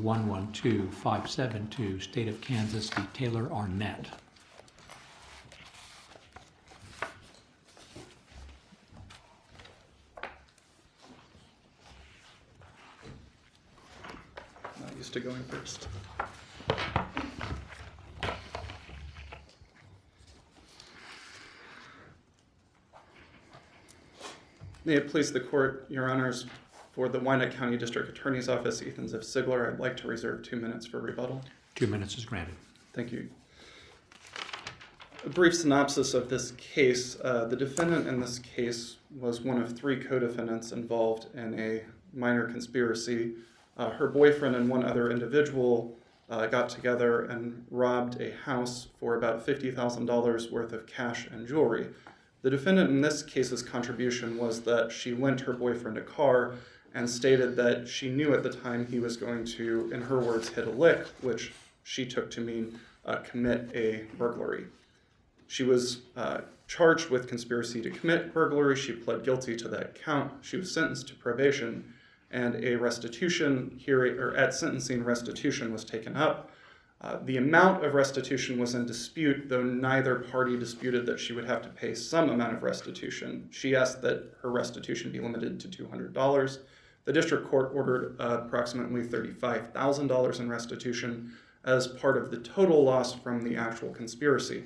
112572, State of Kansas v. Taylor Arnett. Not used to going first. May it please the court, your honors, for the Wyandotte County District Attorney's Office, Ethan Ziff Sigler, I'd like to reserve 2 minutes for rebuttal. 2 minutes is granted. Thank you. A brief synopsis of this case. The defendant in this case was one of 3 co-defendants involved in a minor conspiracy. Her boyfriend and one other individual got together and robbed a house for about $50,000 worth of cash and jewelry. The defendant in this case's contribution was that she lent her boyfriend a car and stated that she knew at the time he was going to, in her words, hit a lick, which she took to mean commit a burglary. She was charged with conspiracy to commit burglary. She pled guilty to that count. She was sentenced to probation, and a restitution hearing, or at sentencing, restitution was taken up. The amount of restitution was in dispute, though neither party disputed that she would have to pay some amount of restitution. She asked that her restitution be limited to $200. The district court ordered approximately $35,000 in restitution as part of the total loss from the actual conspiracy.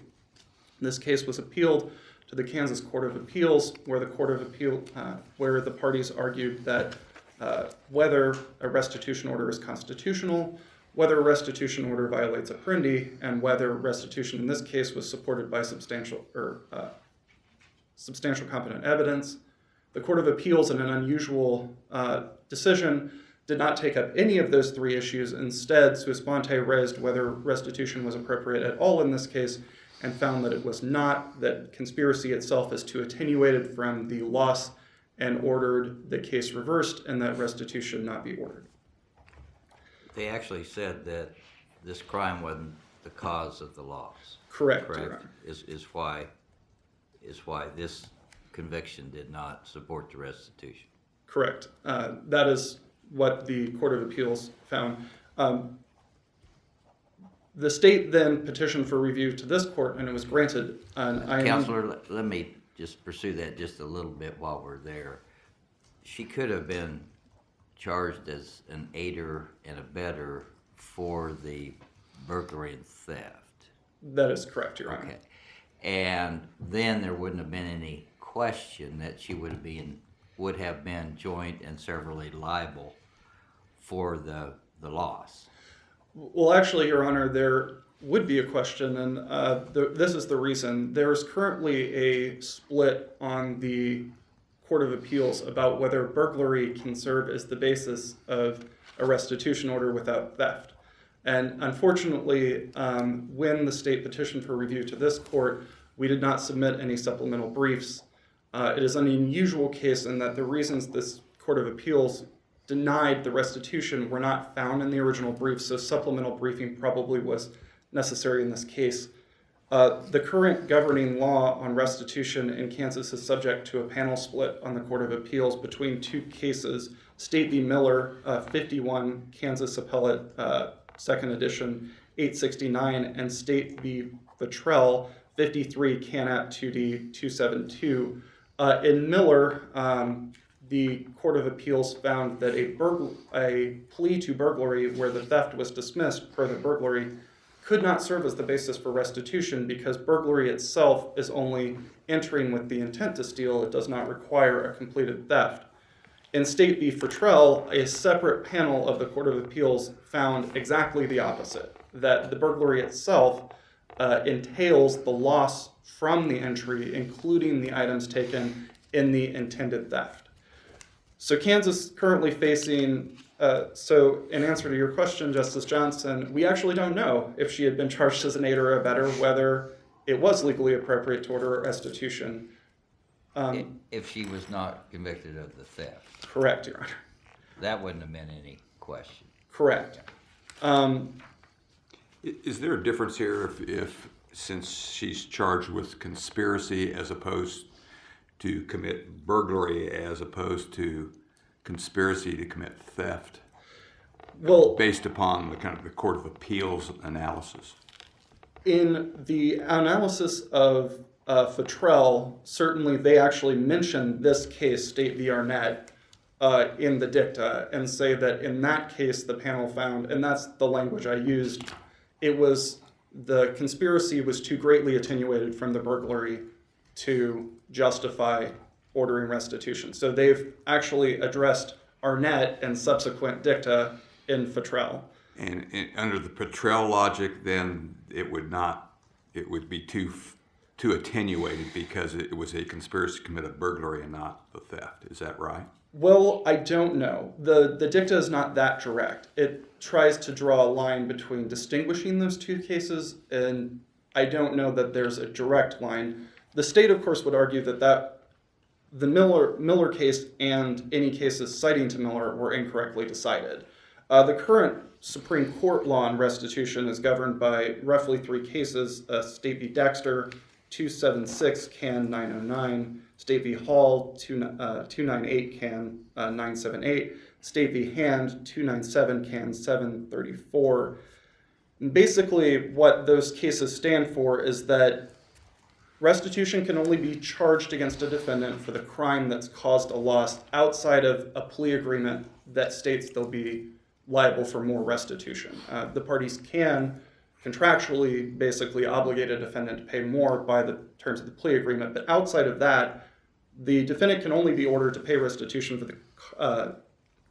This case was appealed to the Kansas Court of Appeals, where the where the parties argued that whether a restitution order is constitutional, whether a restitution order violates Apprendi, and whether restitution in this case was supported by substantial competent evidence. The Court of Appeals, in an unusual decision, did not take up any of those 3 issues. Instead, sua sponte raised whether restitution was appropriate at all in this case, and found that it was not, that conspiracy itself is too attenuated from the loss, and ordered the case reversed and that restitution not be ordered. They actually said that this crime wasn't the cause of the loss. Correct. Is why this conviction did not support the restitution. Correct. That is what the Court of Appeals found. The state then petitioned for review to this court, and it was granted. Counselor, let me just pursue that just a little bit while we're there. She could have been charged as an aider and abettor for the burglary and theft. That is correct, Your Honor. Okay. And then there wouldn't have been any question that she would have been joint and severally liable for the loss. Well, actually, Your Honor, there would be a question, and this is the reason. There's currently a split on the Court of Appeals about whether burglary can serve as the basis of a restitution order without theft. And unfortunately, when the state petitioned for review to this court, we did not submit any supplemental briefs. It is an unusual case in that the reasons this Court of Appeals denied the restitution were not found in the original brief, so supplemental briefing probably was necessary in this case. The current governing law on restitution in Kansas is subject to a panel split on the Court of Appeals between 2 cases, State v. Miller, 51, Kansas Appellate, 2nd edition, 869, and State v. Vitrell, 53, Canap 2D, 272. In Miller, the Court of Appeals found that a plea to burglary where the theft was dismissed per the burglary could not serve as the basis for restitution because burglary itself is only entering with the intent to steal. It does not require a completed theft. In State v. Vitrell, a separate panel of the Court of Appeals found exactly the opposite, that the burglary itself entails the loss from the entry, including the items taken in the intended theft. So Kansas currently facing, so in answer to your question, Justice Johnson, we actually don't know if she had been charged as an aider or abettor, whether it was legally appropriate to order a restitution. If she was not convicted of the theft. Correct, Your Honor. That wouldn't have been any question. Correct. Is there a difference here if since she's charged with conspiracy as opposed to commit burglary as opposed to conspiracy to commit theft? Well, based upon the kind of the Court of Appeals analysis? in the analysis of Futrell, certainly they actually mention this case, State v. Arnett, in the dicta, and say that in that case the panel found, and that's the language I used, it was the conspiracy was too greatly attenuated from the burglary to justify ordering restitution. So they've actually addressed Arnett and subsequent dicta in Futrell. And under the Petrel logic, then it would be too attenuated because it was a conspiracy to commit a burglary and not the theft. Is that right? Well, I don't know. The dicta is not that direct. It tries to draw a line between distinguishing those two cases, and I don't know that there's a direct line. The state, of course, would argue that the Miller case and any cases citing to Miller were incorrectly decided. The current Supreme Court law on restitution is governed by roughly three cases: State v. Dexter, 276 Can 909, State v. Hall, 298 Can 978, State v. Hand, 297 Can 734. And basically, what those cases stand for is that restitution can only be charged against a defendant for the crime that's caused a loss outside of a plea agreement that states they'll be liable for more restitution. The parties can contractually basically obligate a defendant to pay more by the terms of the plea agreement, but outside of that, the defendant can only be ordered to pay restitution for the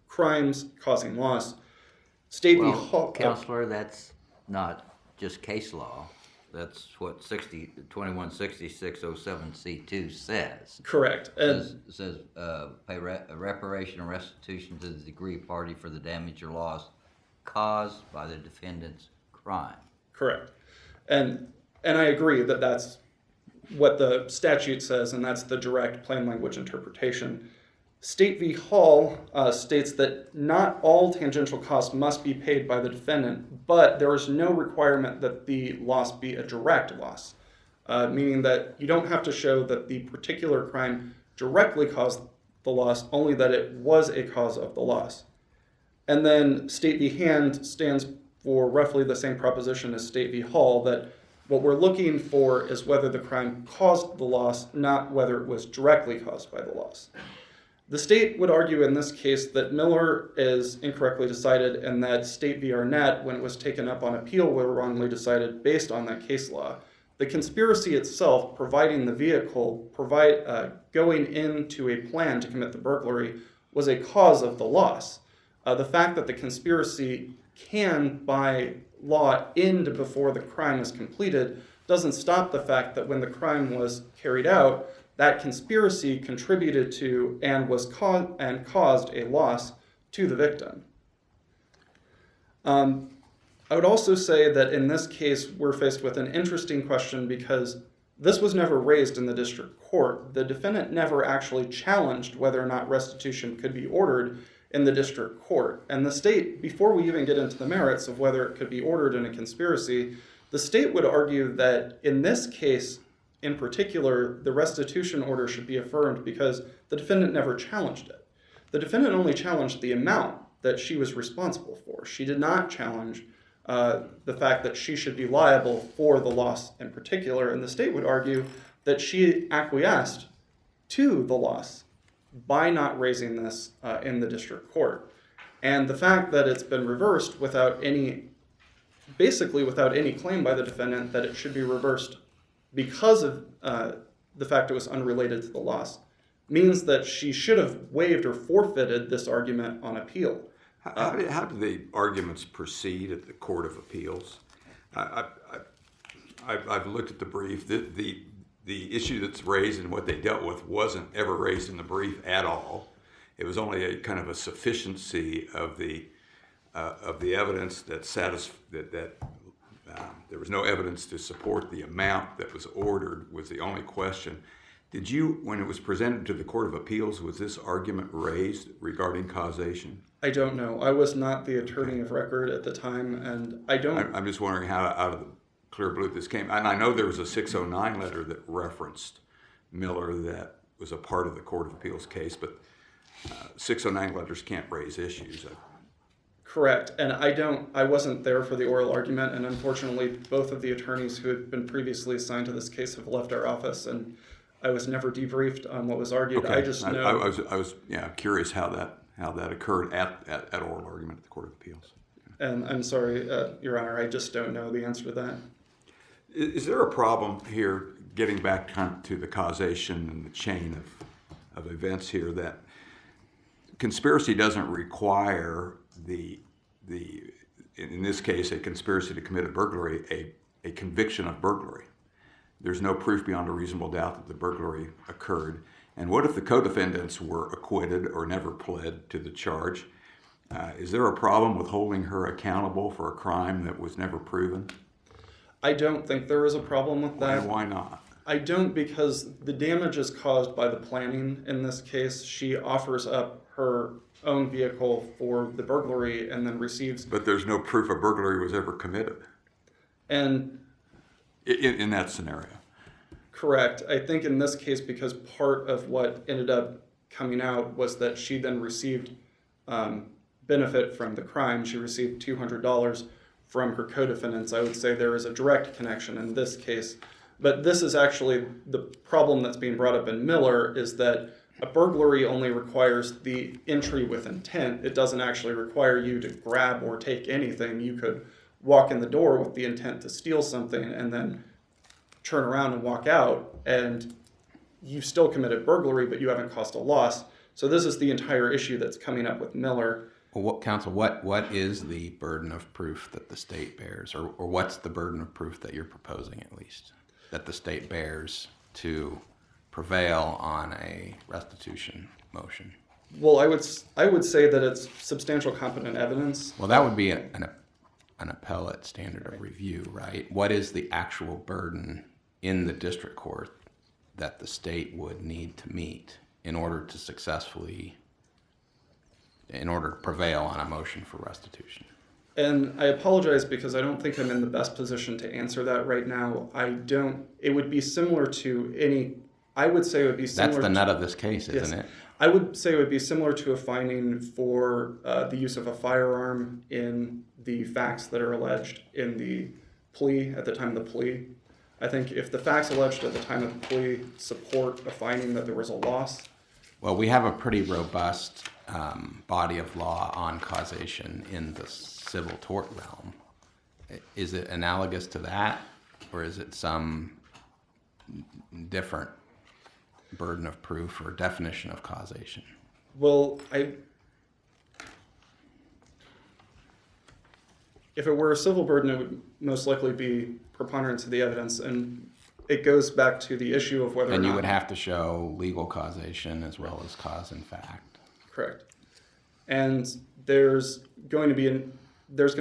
crimes causing loss. State v. Hall. Counselor, that's not just case law. That's what 216607C2 says. Correct. It says pay reparation and restitution to the degree party for the damage or loss caused by the defendant's crime. Correct. And I agree that that's what the statute says, and that's the direct plain language interpretation. State v. Hall states that not all tangential costs must be paid by the defendant, but there is no requirement that the loss be a direct loss, meaning that you don't have to show that the particular crime directly caused the loss, only that it was a cause of the loss. And then State v. Hand stands for roughly the same proposition as State v. Hall, that what we're looking for is whether the crime caused the loss, not whether it was directly caused by the loss. The state would argue in this case that Miller is incorrectly decided and that State v. Arnett, when it was taken up on appeal, were wrongly decided based on that case law. The conspiracy itself, providing the vehicle, going into a plan to commit the burglary, was a cause of the loss. The fact that the conspiracy can, by law, end before the crime is completed doesn't stop the fact that when the crime was carried out, that conspiracy contributed to and caused a loss to the victim. I would also say that in this case, we're faced with an interesting question because this was never raised in the district court. The defendant never actually challenged whether or not restitution could be ordered in the district court. And the state, before we even get into the merits of whether it could be ordered in a conspiracy, the state would argue that in this case, in particular, the restitution order should be affirmed because the defendant never challenged it. The defendant only challenged the amount that she was responsible for. She did not challenge the fact that she should be liable for the loss in particular, and the state would argue that she acquiesced to the loss by not raising this in the district court. And the fact that it's been reversed basically without any claim by the defendant that it should be reversed because of the fact it was unrelated to the loss, means that she should have waived or forfeited this argument on appeal. How do the arguments proceed at the Court of Appeals? I've looked at the brief. The issue that's raised and what they dealt with wasn't ever raised in the brief at all. It was only a kind of a sufficiency of the evidence that there was no evidence to support the amount that was ordered was the only question. Did you, when it was presented to the Court of Appeals, was this argument raised regarding causation? I don't know. I was not the attorney of record at the time, and I don't... I'm just wondering how out of the clear blue this came. And I know there was a 609 letter that referenced Miller that was a part of the Court of Appeals case, but 609 letters can't raise issues. Correct. And I wasn't there for the oral argument, and unfortunately, both of the attorneys who had been previously assigned to this case have left our office, and I was never debriefed on what was argued. Okay. I just know. I was curious how that occurred at oral argument at the Court of Appeals. And I'm sorry, Your Honor, I just don't know the answer to that. Is there a problem here, getting back to the causation and the chain of events here, that conspiracy doesn't require in this case, a conspiracy to commit a burglary, a conviction of burglary? There's no proof beyond a reasonable doubt that the burglary occurred. And what if the co-defendants were acquitted or never pled to the charge? Is there a problem with holding her accountable for a crime that was never proven? I don't think there is a problem with that. Why not? I don't, because the damage is caused by the planning in this case. She offers up her own vehicle for the burglary and then receives. But there's no proof a burglary was ever committed And in that scenario. correct. I think in this case, because part of what ended up coming out was that she then received benefit from the crime. She received $200 from her co-defendants. I would say there is a direct connection in this case. But this is actually the problem that's being brought up in Miller, is that a burglary only requires the entry with intent. It doesn't actually require you to grab or take anything. You could walk in the door with the intent to steal something and then turn around and walk out, and you still committed burglary, but you haven't caused a loss. So this is the entire issue that's coming up with Miller. Well, counsel, what is the burden of proof that the state bears, or what's the burden of proof that you're proposing, at least, that the state bears to prevail on a restitution motion? Well, I would say that it's substantial competent evidence. Well, that would be an appellate standard of review, right? What is the actual burden in the district court that the state would need to meet in order to prevail on a motion for restitution? And I apologize because I don't think I'm in the best position to answer that right now. It would be similar to I would say it would be similar. That's the nut of this case, isn't it? I would say it would be similar to a finding for the use of a firearm in the facts that are alleged in the plea, at the time of the plea. I think if the facts alleged at the time of the plea support a finding that there was a loss. Well, we have a pretty robust body of law on causation in the civil tort realm. Is it analogous to that, or is it some different burden of proof or definition of causation? Well, if it were a civil burden, it would most likely be preponderance of the evidence, and it goes back to the issue of whether or Then not. you would have to show legal causation as well as cause and fact. Correct. And there's going to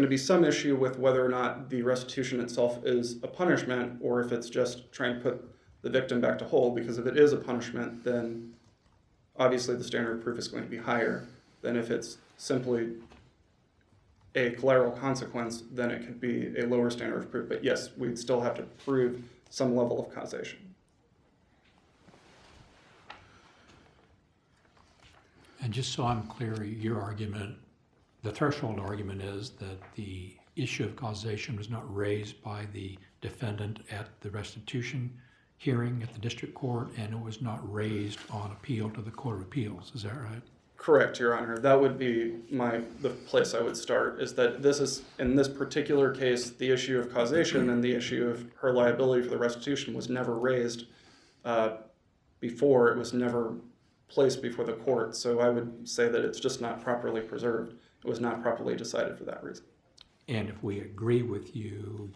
be some issue with whether or not the restitution itself is a punishment, or if it's just trying to put the victim back to whole, because if it is a punishment, then obviously the standard of proof is going to be higher than if it's simply a collateral consequence, then it could be a lower standard of proof. But yes, we'd still have to prove some level of causation. And just so I'm clear, your argument, the threshold argument is that the issue of causation was not raised by the defendant at the restitution hearing at the district court, and it was not raised on appeal to the Court of Appeals. Is that right? Correct, Your Honor. That would be the place I would start, is that this is, in this particular case, the issue of causation and the issue of her liability for the restitution was never raised before. It was never placed before the court. So I would say that it's just not properly preserved. It was not properly decided for that reason. And if we agree with you,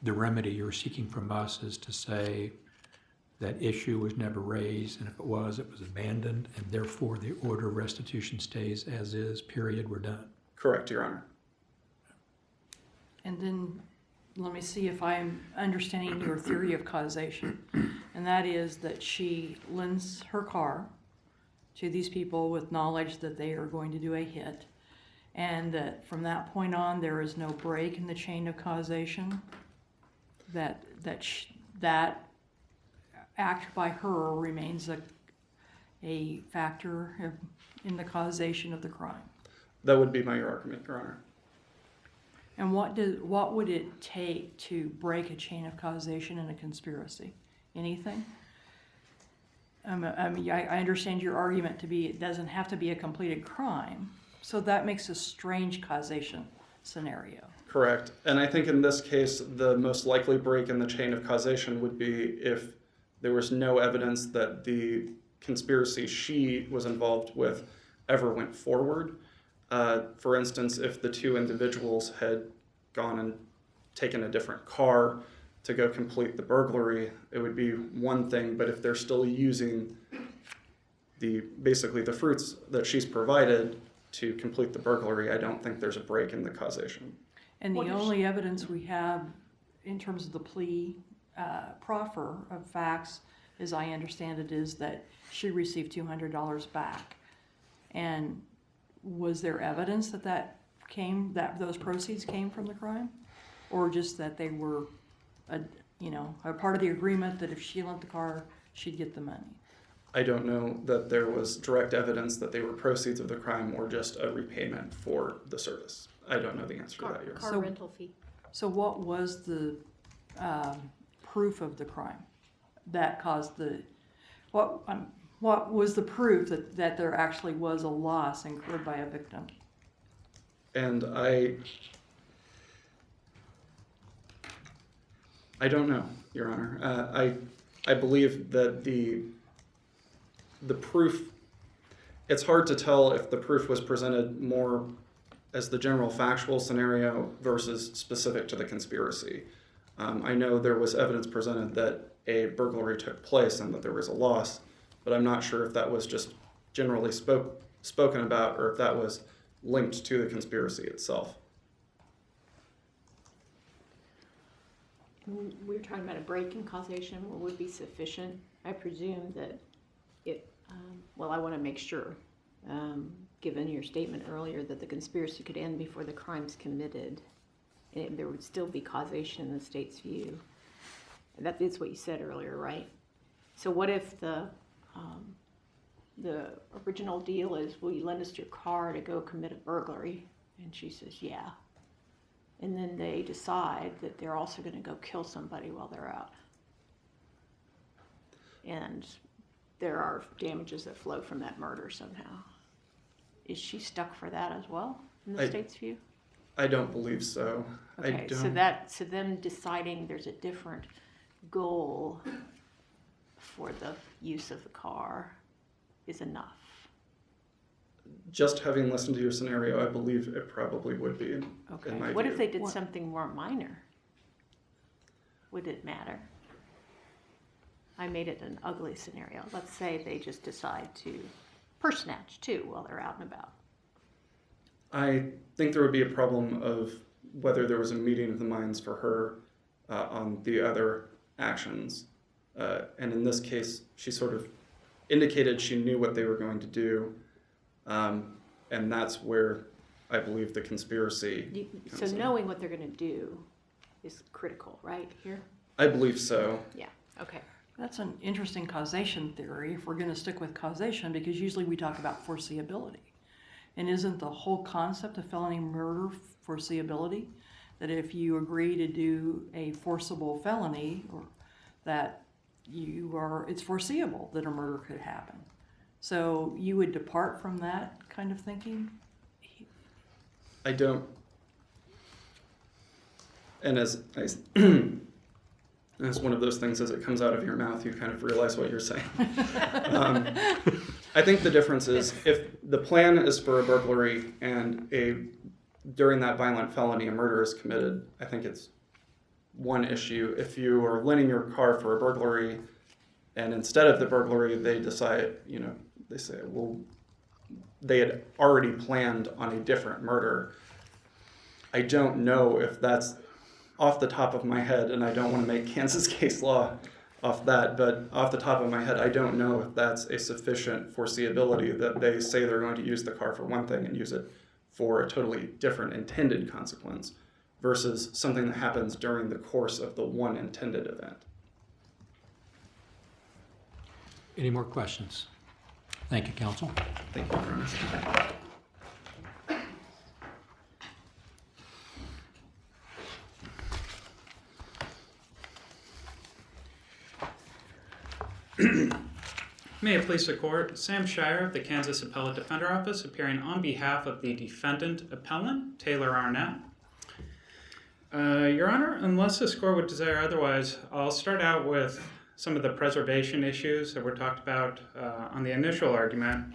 the remedy you're seeking from us is to say that issue was never raised, and if it was abandoned, and therefore the order of restitution stays as is, period, we're done. Correct, Your Honor. And then let me see if I'm understanding your theory of causation. And that is that she lends her car to these people with knowledge that they are going to do a hit, and that from that point on there is no break in the chain of causation, that act by her remains a factor in the causation of the crime. That would be my argument, Your Honor. And what would it take to break a chain of causation in a conspiracy? Anything? I mean, I understand your argument to be it doesn't have to be a completed crime, so that makes a strange causation scenario. Correct. And I think in this case, the most likely break in the chain of causation would be if there was no evidence that the conspiracy she was involved with ever went forward. For instance, if the two individuals had gone and taken a different car to go complete the burglary, it would be one thing, but if they're still using basically the fruits that she's provided to complete the burglary, I don't think there's a break in the causation. And the only evidence we have in terms of the plea proffer of facts, as I understand it, is that she received $200 back. And was there evidence that those proceeds came from the crime? Or just that they were a part of the agreement that if she lent the car, she'd get the money? I don't know that there was direct evidence that they were proceeds of the crime or just a repayment for the service. I don't know the answer to that, Your Honor. Car rental fee. So what was the proof of the crime that caused what was the proof that there actually was a loss incurred by a victim? And I don't know, Your Honor. I believe that the proof, it's hard to tell if the proof was presented more as the general factual scenario versus specific to the conspiracy. I know there was evidence presented that a burglary took place and that there was a loss, but I'm not sure if that was just generally spoken about or if that was linked to the conspiracy itself. We were talking about a break in causation, what would be sufficient. I presume that I want to make sure, given your statement earlier, that the conspiracy could end before the crime's committed. And there would still be causation in the state's view. That is what you said earlier, right? So what if the original deal is, will you lend us your car to go commit a burglary? And she says, yeah. And then they decide that they're also going to go kill somebody while they're out. And there are damages that flow from that murder somehow. Is she stuck for that as well, in the state's view? I don't believe so. Okay, so them deciding there's a different goal for the use of the car is enough. Just having listened to your scenario, I believe it probably would be. Okay. In my What view. if they did something more minor? Would it matter? I made it an ugly scenario. Let's say they just decide to purse snatch too while they're out and about. I think there would be a problem of whether there was a meeting of the minds for her on the other actions. And in this case, she sort of indicated she knew what they were going to do. And that's where I believe the conspiracy So comes in. knowing what they're going to do is critical, right, here? I believe so. Yeah, okay. That's an interesting causation theory if we're going to stick with causation, because usually we talk about foreseeability. And isn't the whole concept of felony murder foreseeability? That if you agree to do a forcible felony, or that it's foreseeable that a murder could happen. So you would depart from that kind of thinking? I don't. And as one of those things, as it comes out of your mouth, you kind of realize what you're saying. I think the difference is if the plan is for a burglary and during that violent felony a murder is committed, I think it's one issue. If you are lending your car for a burglary and instead of the burglary they decide, they say, well, they had already planned on a different murder. I don't know if that's off the top of my head, and I don't want to make Kansas case law off that, but off the top of my head, I don't know if that's a sufficient foreseeability that they say they're going to use the car for one thing and use it for a totally different intended consequence versus something that happens during the course of the one intended event. Any more questions? Thank you, counsel. Thank you, Your Honor. May it please the court, Sam Shire of the Kansas Appellate Defender Office, appearing on behalf of the defendant appellant, Taylor Arnett. Your Honor, unless this court would desire otherwise, I'll start out with some of the preservation issues that were talked about on the initial argument.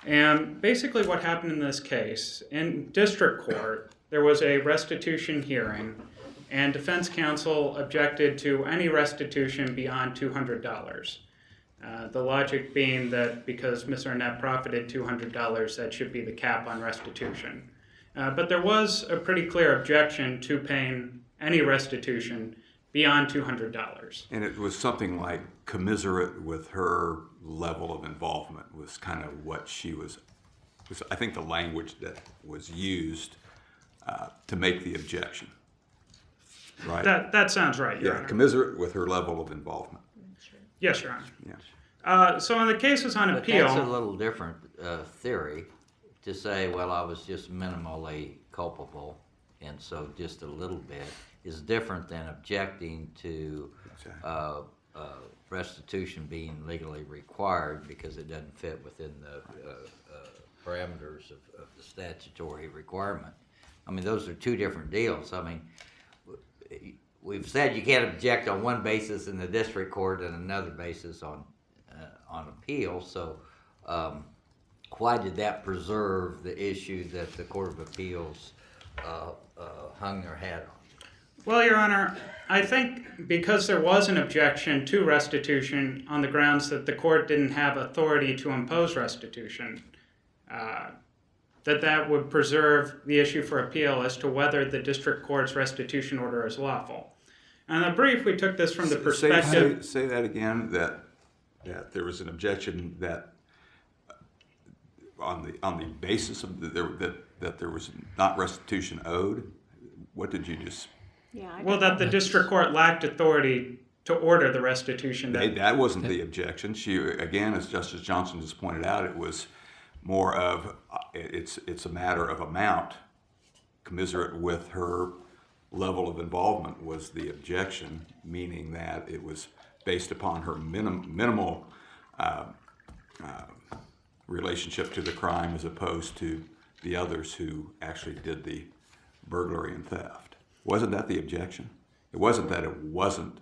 And basically what happened in this case, in district court, there was a restitution hearing, and defense counsel objected to any restitution beyond $200. The logic being that because Ms. Arnett profited $200, that should be the cap on restitution. But there was a pretty clear objection to paying any restitution beyond $200. And it was something like commiserate with her level of involvement was kind of what she was I think the language that was used to make the objection. Right? That sounds right, Your Yeah, Honor. commiserate with her level of involvement. Yes, Your Honor. Yeah. So in the cases on But appeal, that's a little different theory to say, well, I was just minimally culpable, and so just a little bit is different than objecting to restitution being legally required because it doesn't fit within the parameters of the statutory requirement. I mean, those are two different deals. I mean, we've said you can't object on one basis in the district court and another basis on appeal. So why did that preserve the issue that the Court of Appeals hung their hat on? well, Your Honor, I think because there was an objection to restitution on the grounds that the court didn't have authority to impose restitution, that would preserve the issue for appeal as to whether the district court's restitution order is lawful. And in the brief, we took this from the perspective... Say that again, that there was an objection that on the basis of that there was not restitution owed. What did you just... Yeah, Well, that the district court lacked authority to order the restitution. That wasn't the objection. She, again, as Justice Johnson just pointed out, it was more of, it's a matter of amount. Commiserate with her level of involvement was the objection, meaning that it was based upon her minimal relationship to the crime as opposed to the others who actually did the burglary and theft. Wasn't that the objection? It wasn't that it wasn't.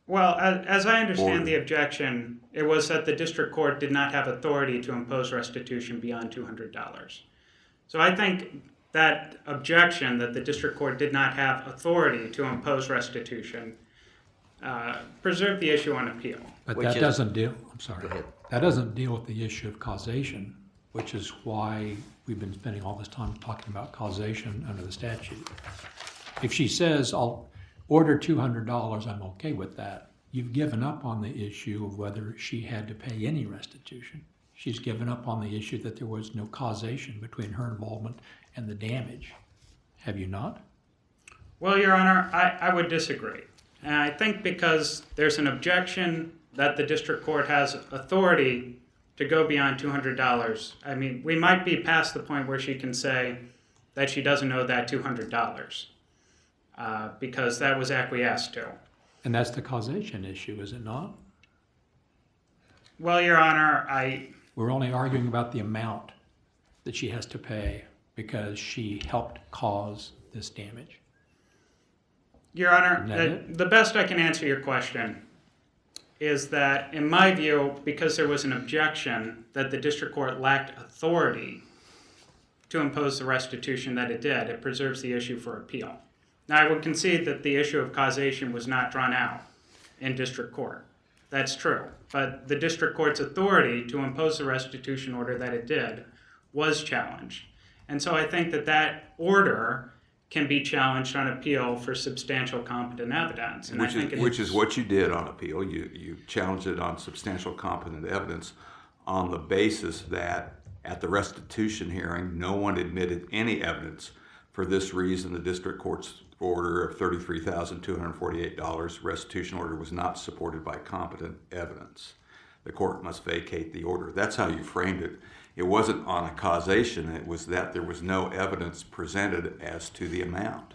Well, as I understand the objection, it was that the district court did not have authority to impose restitution beyond $200. So I think that objection that the district court did not have authority to impose restitution preserved the issue on appeal. But Which that is- doesn't deal, I'm sorry. Go ahead. That doesn't deal with the issue of causation, which is why we've been spending all this time talking about causation under the statute. If she says, I'll order $200, I'm okay with that, you've given up on the issue of whether she had to pay any restitution. She's given up on the issue that there was no causation between her involvement and the damage. Have you not? Well, Your Honor, I would disagree. And I think because there's an objection that the district court has authority to go beyond $200, I mean, we might be past the point where she can say that she doesn't owe that $200 because that was acquiesced to. And that's the causation issue, is it not? Well, Your Honor, We're only arguing about the amount that she has to pay because she helped cause this damage. Your Honor, Isn't that it? the best I can answer your question is that, in my view, because there was an objection that the district court lacked authority to impose the restitution that it did, it preserves the issue for appeal. Now, I would concede that the issue of causation was not drawn out in district court. That's true. But the district court's authority to impose the restitution order that it did was challenged. And so I think that that order can be challenged on appeal for substantial competent evidence. And I think Which is what you did on appeal. You challenged it on substantial competent evidence on the basis that at the restitution hearing, no one admitted any evidence. For this reason, the district court's order of $33,248 restitution order was not supported by competent evidence. The court must vacate the order. That's how you framed it. It wasn't on a causation. It was that there was no evidence presented as to the amount.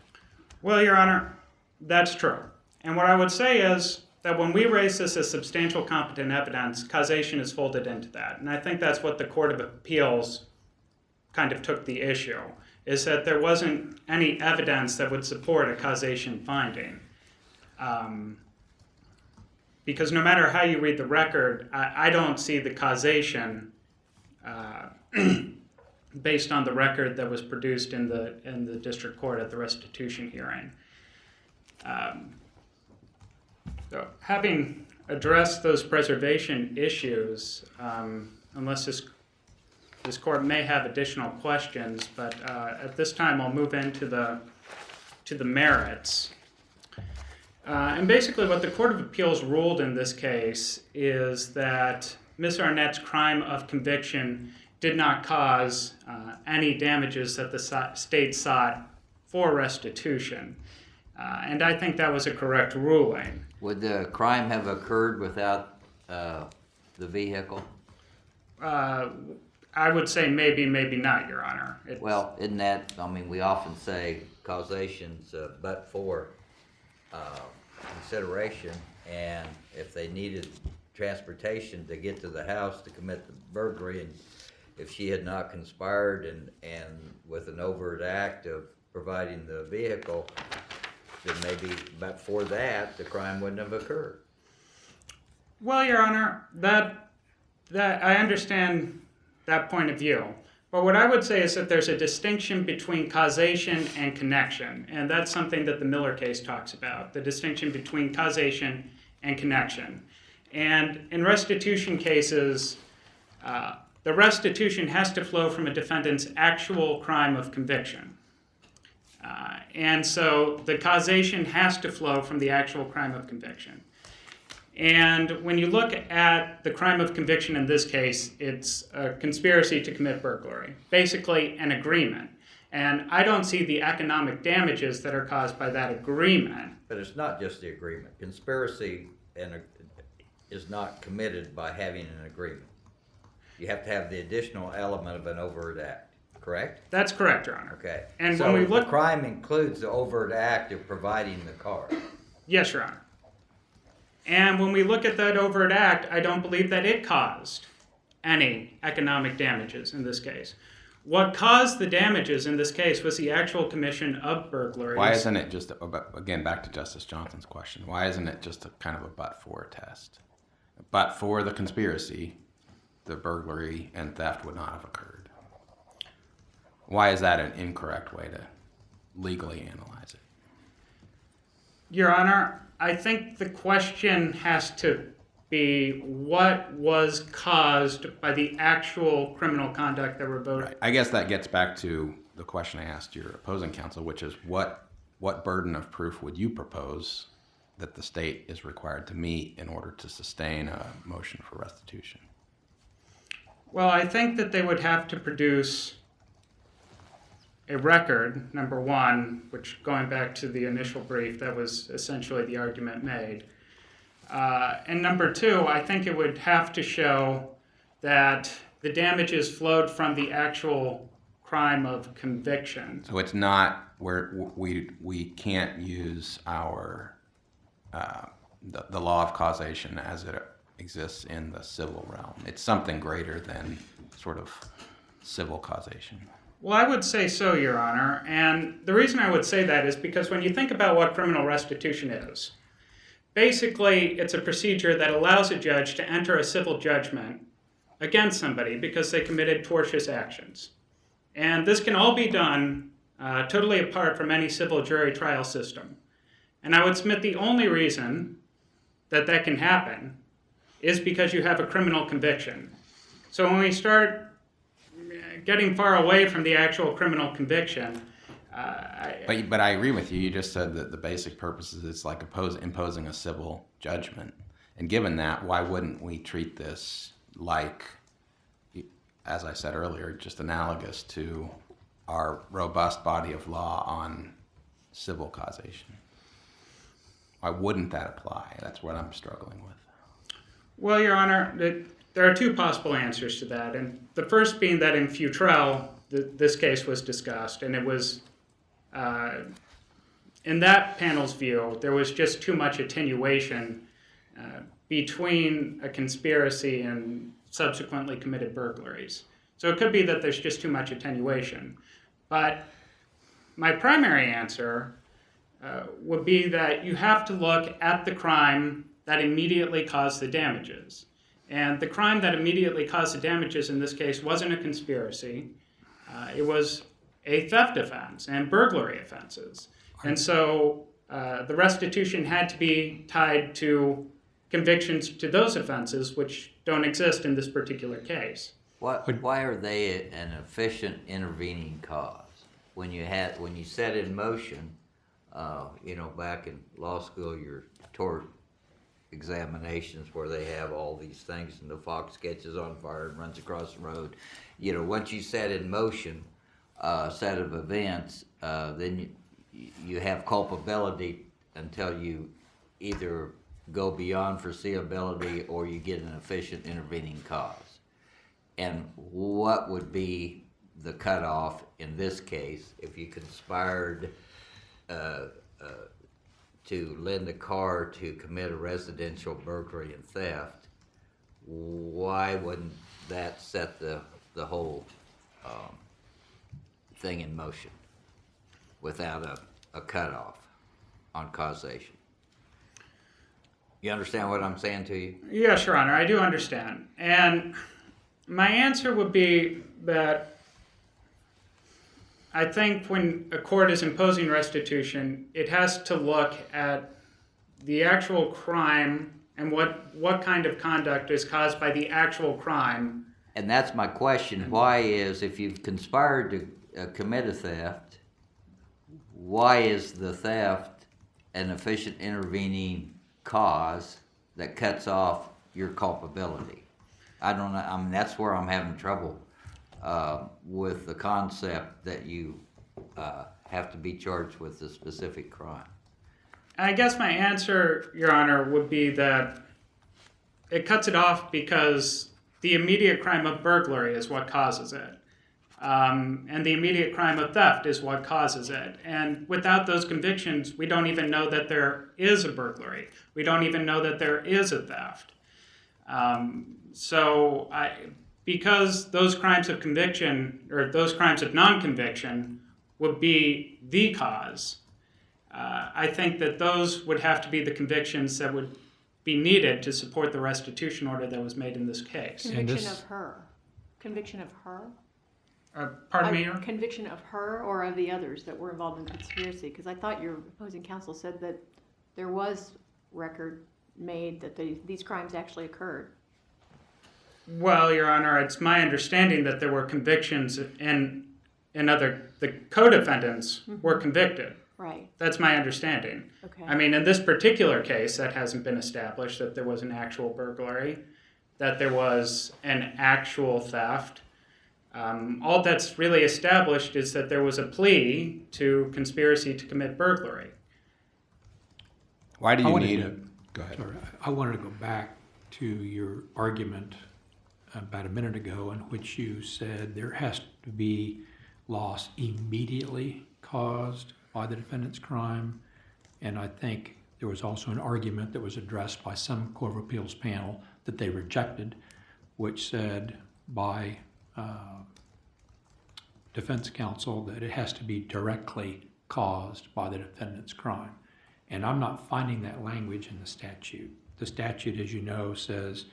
Well, Your Honor, that's true. And what I would say is that when we raise this as substantial competent evidence, causation is folded into that. And I think that's what the Court of Appeals kind of took the issue, is that there wasn't any evidence that would support a causation finding. Because no matter how you read the record, I don't see the causation based on the record that was produced in the district court at the restitution hearing. So having addressed those preservation issues, unless this court may have additional questions, but at this time I'll move into the merits. And basically what the Court of Appeals ruled in this case is that Ms. Arnett's crime of conviction did not cause any damages that the state sought for restitution. And I think that was a correct ruling. Would the crime have occurred without the vehicle? I would say maybe, maybe not, Your Honor. Well, isn't that, I mean, we often say causation's but for consideration, and if they needed transportation to get to the house to commit the burglary, and if she had not conspired and with an overt act of providing the vehicle, then maybe but for that, the crime wouldn't have occurred. Well, Your Honor, that I understand that point of view. But what I would say is that there's a distinction between causation and connection, and that's something that the Miller case talks about, the distinction between causation and connection. And in restitution cases, the restitution has to flow from a defendant's actual crime of conviction. And so the causation has to flow from the actual crime of conviction. And when you look at the crime of conviction in this case, it's a conspiracy to commit burglary, basically an agreement. And I don't see the economic damages that are caused by that agreement. But it's not just the agreement. Conspiracy is not committed by having an agreement. You have to have the additional element of an overt act, correct? That's correct, Your Honor. Okay. And so when we look, the crime includes the overt act of providing the car. yes, Your Honor. And when we look at that overt act, I don't believe that it caused any economic damages in this case. What caused the damages in this case was the actual commission of burglaries. Why isn't it just, again, back to Justice Johnson's question, why isn't it just a kind of a but-for test? But for the conspiracy, the burglary and theft would not have occurred. Why is that an incorrect way to legally analyze it? Your Honor, I think the question has to be what was caused by the actual criminal conduct that were voted. Right. I guess that gets back to the question I asked your opposing counsel, which is what burden of proof would you propose that the state is required to meet in order to sustain a motion for restitution? Well, I think that they would have to produce a record, number one, which going back to the initial brief, that was essentially the argument made. And number two, I think it would have to show that the damages flowed from the actual crime of conviction. So it's not where we can't use our the law of causation as it exists in the civil realm. It's something greater than sort of civil causation. Well, I would say so, Your Honor. And the reason I would say that is because when you think about what criminal restitution is, basically it's a procedure that allows a judge to enter a civil judgment against somebody because they committed tortious actions. And this can all be done totally apart from any civil jury trial system. And I would submit the only reason that that can happen is because you have a criminal conviction. So when we start getting far away from the actual criminal conviction. But I agree with you. You just said that the basic purpose is it's like imposing a civil judgment. And given that, why wouldn't we treat this like, as I said earlier, just analogous to our robust body of law on civil causation? Why wouldn't that apply? That's what I'm struggling with. Well, Your Honor, there are two possible answers to that. And the first being that in Futrell, this case was discussed, and it was, in that panel's view, there was just too much attenuation between a conspiracy and subsequently committed burglaries. So it could be that there's just too much attenuation. But my primary answer would be that you have to look at the crime that immediately caused the damages. And the crime that immediately caused the damages in this case wasn't a conspiracy. It was a theft offense and burglary offenses. And so the restitution had to be tied to convictions to those offenses, which don't exist in this particular case. Why are they an efficient intervening cause? When you set in motion, back in law school, your tort examinations where they have all these things and the fox catches on fire and runs across the road. Once you set in motion a set of events, then you have culpability until you either go beyond foreseeability or you get an efficient intervening cause. And what would be the cutoff in this case if you conspired to lend a car to commit a residential burglary and theft? Why wouldn't that set the whole thing in motion without a cutoff on causation? You understand what I'm saying to you? Yes, Your Honor, I do understand. And my answer would be that I think when a court is imposing restitution, it has to look at the actual crime and what kind of conduct is caused by the actual crime. And that's my question. Why is, if you've conspired to commit a theft, why is the theft an efficient intervening cause that cuts off your culpability? I don't know. I mean, that's where I'm having trouble with the concept that you have to be charged with a specific crime. I guess my answer, Your Honor, would be that it cuts it off because the immediate crime of burglary is what causes it. And the immediate crime of theft is what causes it. And without those convictions, we don't even know that there is a burglary. We don't even know that there is a theft. Because those crimes of conviction or those crimes of non-conviction would be the cause, I think that those would have to be the convictions that would be needed to support the restitution order that was made in this case. Conviction of her. Conviction of her? Pardon me, Your Honor? Conviction of her or of the others that were involved in conspiracy? Because I thought your opposing counsel said that there was record made that these crimes actually occurred. Well, Your Honor, it's my understanding that there were convictions the co-defendants were convicted. Right. That's my understanding. Okay. I mean, in this particular case, that hasn't been established, that there was an actual burglary, that there was an actual theft. All that's really established is that there was a plea to conspiracy to commit burglary. Why do I you wanted need to- it? Go ahead. Sorry, I wanted to go back to your argument about a minute ago in which you said there has to be loss immediately caused by the defendant's crime. And I think there was also an argument that was addressed by some Court of Appeals panel that they rejected, which said by defense counsel that it has to be directly caused by the defendant's crime. And I'm not finding that language in the statute. The statute, as you know, says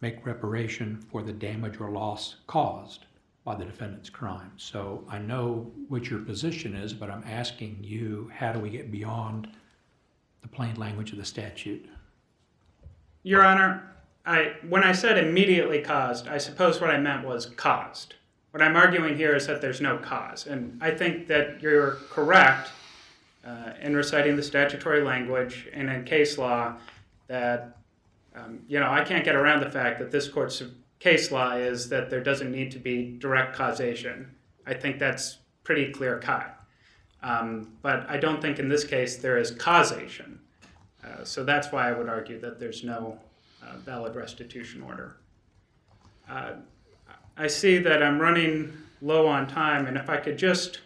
make reparation for the damage or loss caused by the defendant's crime. So I know what your position is, but I'm asking you, how do we get beyond the plain language of the statute? Your Honor, when I said immediately caused, I suppose what I meant was caused. What I'm arguing here is that there's no cause. And I think that you're correct in reciting the statutory language and in case law that, I can't get around the fact that this court's case law is that there doesn't need to be direct causation. I think that's pretty clear cut. But I don't think in this case there is causation. So that's why I would argue that there's no valid restitution order. I see that I'm running low on time, and if I could just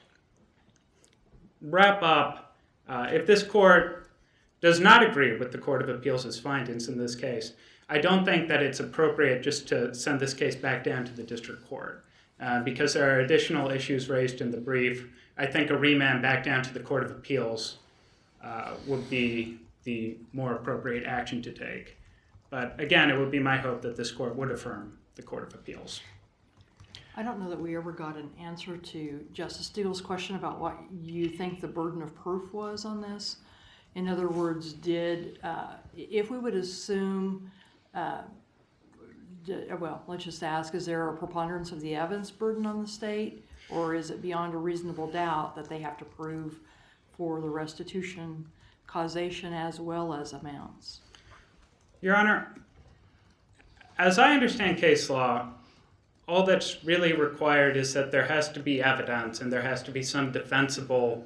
wrap up, if this court does not agree with the Court of Appeals' findings in this case, I don't think that it's appropriate just to send this case back down to the district court. Because there are additional issues raised in the brief, I think a remand back down to the Court of Appeals would be the more appropriate action to take. But again, it would be my hope that this court would affirm the Court of Appeals. I don't know that we ever got an answer to Justice Steele's question about what you think the burden of proof was on this. In other words, if we would assume, well, let's just ask, is there a preponderance of the evidence burden on the state? Or is it beyond a reasonable doubt that they have to prove for the restitution causation as well as amounts? Your Honor, as I understand case law, all that's really required is that there has to be evidence and there has to be some defensible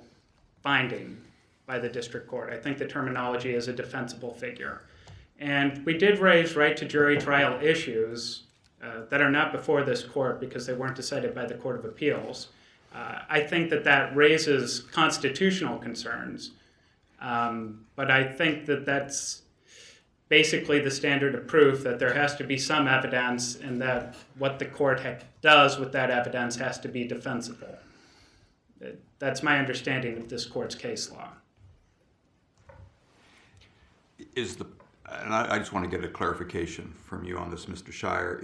finding by the district court. I think the terminology is a defensible figure. And we did raise right to jury trial issues that are not before this court because they weren't decided by the Court of Appeals. I think that raises constitutional concerns, but I think that that's basically the standard of proof, that there has to be some evidence and that what the court does with that evidence has to be defensible. That's my understanding of this court's case law. And I just want to get a clarification from you on this, Mr. Shire.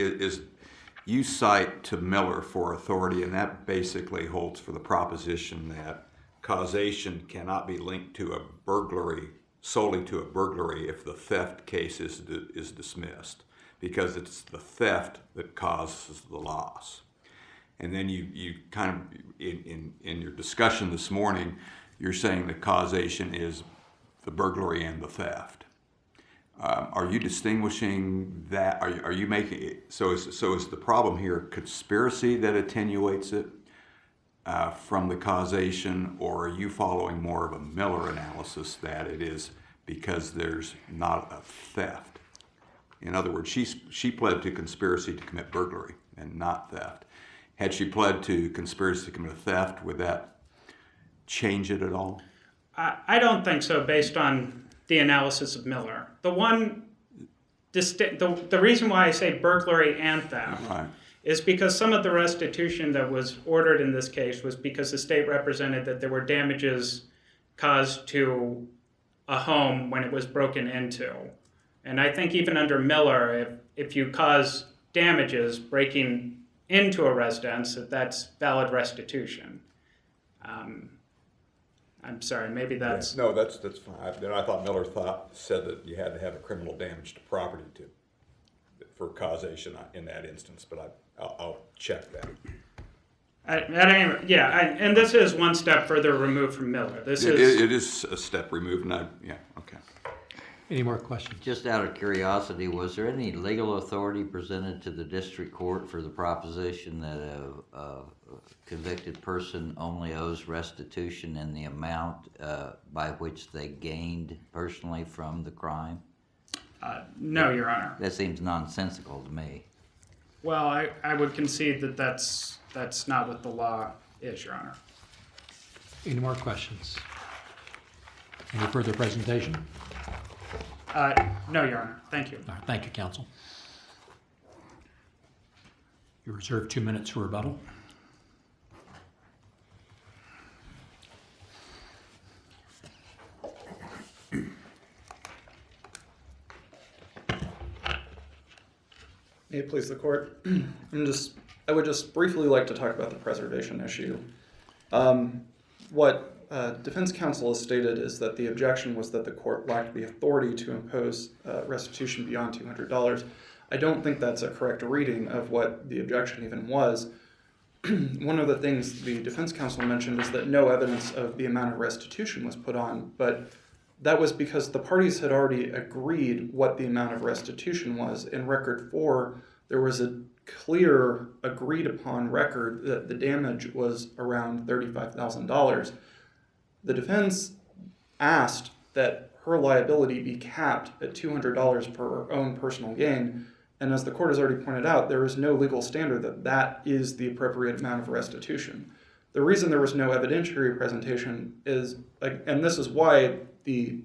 You cite to Miller for authority, and that basically holds for the proposition that causation cannot be linked to a burglary, solely to a burglary, if the theft case is dismissed, because it's the theft that causes the loss. And then you kind of, in your discussion this morning, you're saying that causation is the burglary and the theft. Are you distinguishing that? Are you making it so? Is the problem here conspiracy that attenuates it from the causation, or are you following more of a Miller analysis that it is because there's not a theft? In other words, she pled to conspiracy to commit burglary and not theft. Had she pled to conspiracy to commit a theft, would that change it at all? I don't think so, based on the analysis of Miller. The reason why I say burglary and theft is because some of the restitution that was ordered in this case was because the state represented that there were damages caused to a home when it was broken into. And I think even under Miller, if you cause damages breaking into a residence, that's valid restitution. I'm sorry, maybe that's... Yeah, no, that's fine. I thought Miller said that you had to have a criminal damage to property for causation in that instance, but I'll check that. And this is one step further removed from Miller. It is a step removed, and okay. Any more questions? Just out of curiosity, was there any legal authority presented to the district court for the proposition that a convicted person only owes restitution in the amount by which they gained personally from the crime? No, Your Honor. That seems nonsensical to me. Well, I would concede that that's not what the law is, Your Honor. Any more questions? Any further presentation? No, Your Honor. Thank you. All right, thank you, counsel. You're reserved 2 minutes for rebuttal. May it please the court. I would just briefly like to talk about the preservation issue. What defense counsel has stated is that the objection was that the court lacked the authority to impose restitution beyond $200. I don't think that's a correct reading of what the objection even was. One of the things the defense counsel mentioned is that no evidence of the amount of restitution was put on, but that was because the parties had already agreed what the amount of restitution was. In Record 4, there was a clear agreed upon record that the damage was around $35,000. The defense asked that her liability be capped at $200 per her own personal gain, and as the court has already pointed out, there is no legal standard that that is the appropriate amount of restitution. The reason there was no evidentiary presentation is, and this is why the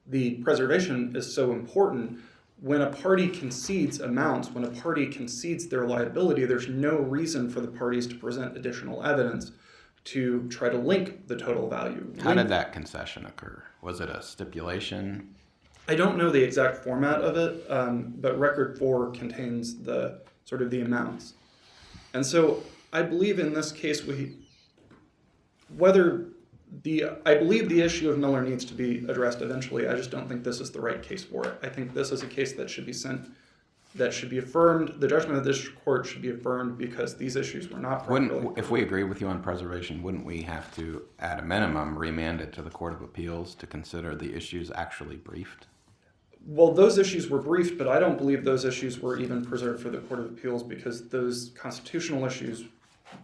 the preservation is so important. When a party concedes amounts, when a party concedes their liability, there's no reason for the parties to present additional evidence to try to link the total value. How did that concession occur? Was it a stipulation? I don't know the exact format of it, but Record 4 contains the sort of the amounts. And so I believe in this case, I believe the issue of Miller needs to be addressed eventually. I just don't think this is the right case for it. I think this is a case that should be affirmed. The judgment of the district court should be affirmed because these issues were not properly. If we agree with you on preservation, wouldn't we have to, at a minimum, remand it to the Court of Appeals to consider the issues actually briefed? Well, those issues were briefed, but I don't believe those issues were even preserved for the Court of Appeals because those constitutional issues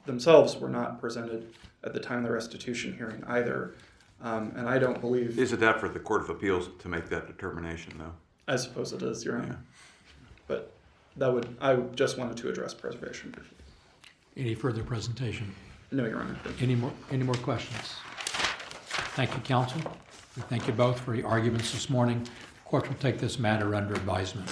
themselves were not presented at the time of the restitution hearing either. And I don't believe... Isn't that for the Court of Appeals to make that determination, though? I suppose it is, Your Honor. Yeah. But I just wanted to address preservation briefly. Any further presentation? No, Your Honor. Any more questions? Thank you, counsel. We thank you both for your arguments this morning. The court will take this matter under advisement.